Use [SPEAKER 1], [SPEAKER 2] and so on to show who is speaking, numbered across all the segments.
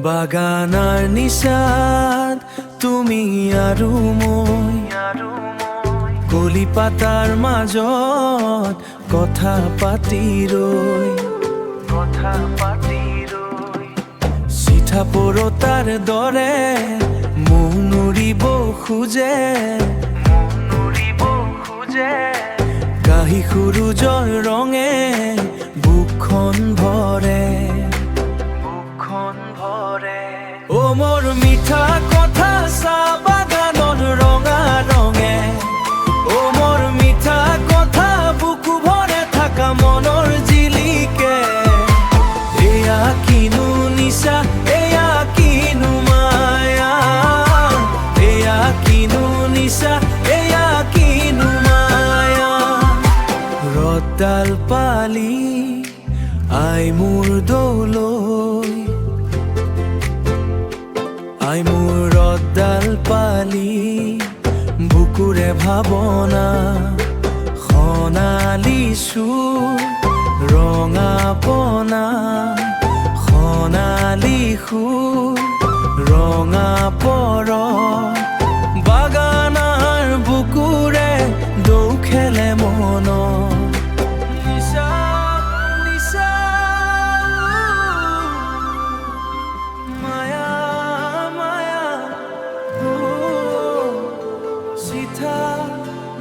[SPEAKER 1] বাগানাৰ নিচাত তুমি আৰু মই কলি পাতাৰ মাজত কথা পাতি ৰৈ চিঠা পৰতাৰ দৰে মুখ নুৰিব খোজে কাহি সূৰুজৰ ৰঙে বুকখন ভৰে ও মোৰ মিঠা কথা চাহ বাগানৰ ৰঙা ৰঙে ও মোৰ মিঠা কথা বুকু ভৰে থাকা মনৰ জিলিকে এয়া কিনো নিচা এয়া কিনো মায়া এয়া কিনো নিচা এয়া কিনো মায়া ৰ'দডাল পালি আই মোৰ দৌলৈ আই মোৰ ৰ'দডাল পালি বুকুৰে ভাৱনা সোণালী সুৰ ৰঙা পনা সোণালী সুৰ ৰঙা পৰ বাগানাৰ বুকুৰে দৌ খেলে মন নিচা নিচা মায়া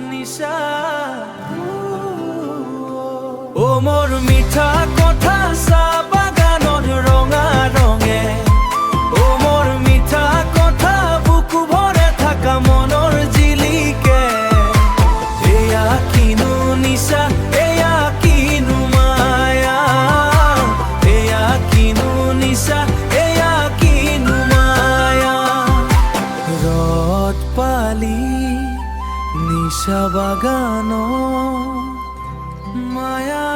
[SPEAKER 1] নিশা ও মোৰ মিঠা কথা চাহ বাগানৰ ৰঙা ৰঙে ও মোৰ মিঠা কথা বুকু ভৰে থাকা মনৰ জিলিকে এয়া কিনো নিচা এয়া কিনো মায়া এয়া কিনো নিচা এয়া কিনো মায়া ৰ'দ পালি নিশা বাগানৰ মায়া